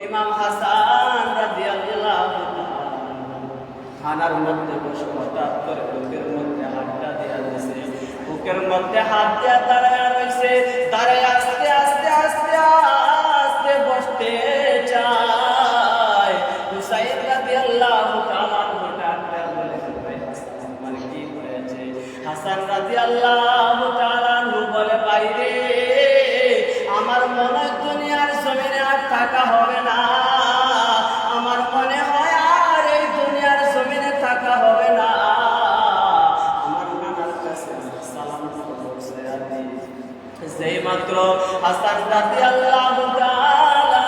ইমাম হাসান রাদিয়াল্লাহু তাআলা থানার মধ্যে বসে হঠাৎ করে বুকের মধ্যে হাতটা দিয়া দিয়েছে, বুকের মধ্যে হাত দিয়া দাঁড়ায় রয়েছে। দাঁড়ায় আস্তে আস্তে আস্তে আস্তে বসতে চায়। হুসাইন রাদিয়াল্লাহু তাআলা ডাকতে বলে, ভাই হাসান, মানে কি হয়েছে? হাসান রাদিয়াল্লাহু তাআলা বলে, বাইরে আমার মনে হয় দুনিয়ার জমিনে আর থাকা হবে না। আমার মনে হয় আর এই দুনিয়ার জমিনে থাকা হবে না। আমার নানার কাছে সালাম পৌঁছে আদি। যেই মাত্র হাসান রাদিয়াল্লাহু তাআলা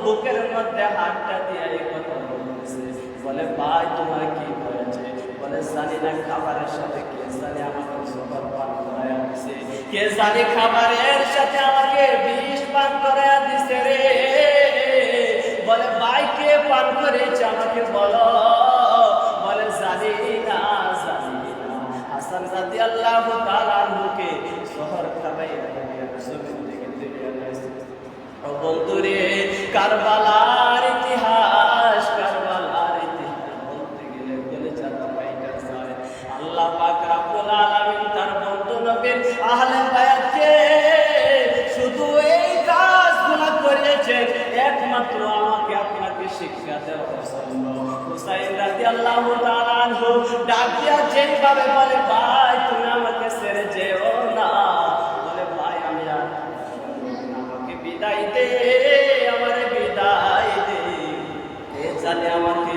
বুকের মধ্যে হাতটা দিয়ে এই কথা বলতেছে, বলে, ভাই তোমার কি হয়েছে? বলে, জানি না খাবারের সাথে কে জানি আমাকে জহর পান করায়া দিছে, কে জানি খাবারের সাথে আমাকে বিষ পান করায়া দিছে রে। বলে, ভাই কে পান করেছে আমাকে বলো। বলে, জানি না, জানি না। হাসান রাদিয়াল্লাহু তাআলা মুখে জহর খাবাইয়া জমিন থেকে তুলে আনছে। ও বন্ধুরে, কারবালার ইতিহাস, কারবালার ইতিহাস বলতে গেলে বলে যাতে পাইটা যায়। আল্লাহ পাক রব্বুল আলামিন তার বন্ধু নবীর আহলে বায়াতকে শুধু এই কাজগুলো করিয়েছেন একমাত্র আমাকে আপনাকে শিক্ষা দেওয়ার জন্য। হুসাইন রাদিয়াল্লাহু তাআলা আনহু ডাক দিয়া যেভাবে বলে, ভাই তুমি আমাকে ছেড়ে যেও না। বলে, ভাই আমি আর আমাকে বিদায় দে, আমারে বিদায় দে। এ জানে আমাকে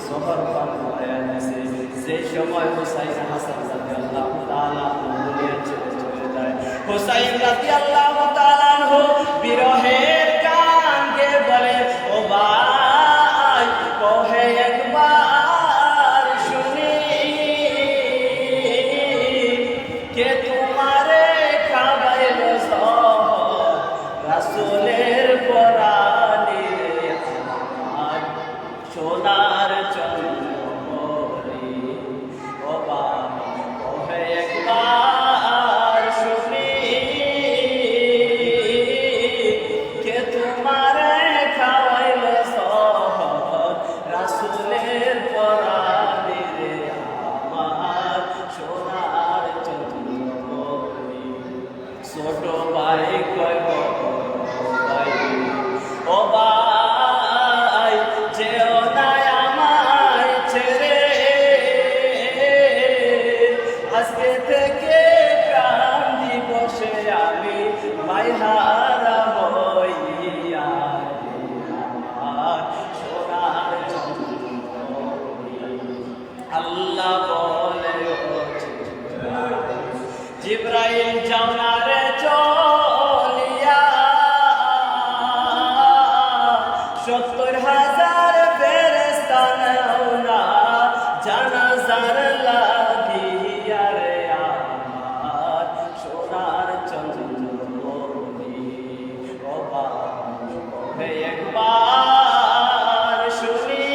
জহর পান করায়া দিছে। যে সময় হুসাইন হাসান রাদিয়াল্লাহু তাআলা দুনিয়া ছেড়ে চলে যায়, হুসাইন রাদিয়াল্লাহু তাআলা আনহু বিরহের গান গেয়ে বলে, ও ভাই কহে একবার শুনি, কে তোমারে খাওয়াইলো জহর রাসূলের পরাণে আমার সোনার চন্দ্রমণি। ও ভাই কহে একবার শুনি, কে তোমারে খাওয়াইলো জহর রাসূলের পরাণে আমার সোনার চন্দ্রমণি। ছোট ভাই কয়, ভাই ও ভাই যেও না আমায় ছেড়ে, আজকে থেকে প্রাণ দিবসে আমি ভাই হারা হইয়া আমার সোনার চন্দ্রমণি। আল্লাহ বলে, জিবরাইল যাও না রে চলিয়া, ৭০,০০০ ফেরেশতা নাও না জানাজার লাগিয়া রে আমার সোনার চন্দ্রমণি। ও ভাই একবার শুনি,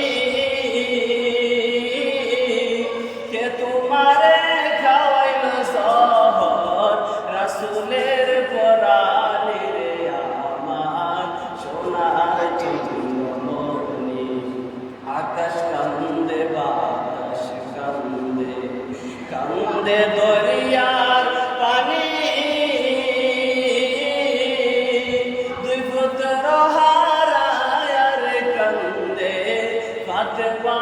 কে তোমারে খাওয়াইলো জহর রাসূলের পরাণে রে আমার সোনার চন্দ্রমণি। আকাশ কান্দে, বাতাস কান্দে, কান্দে দরিয়ার পানি, দুই পুত্র হারায় রে কান্দে ফাতেমা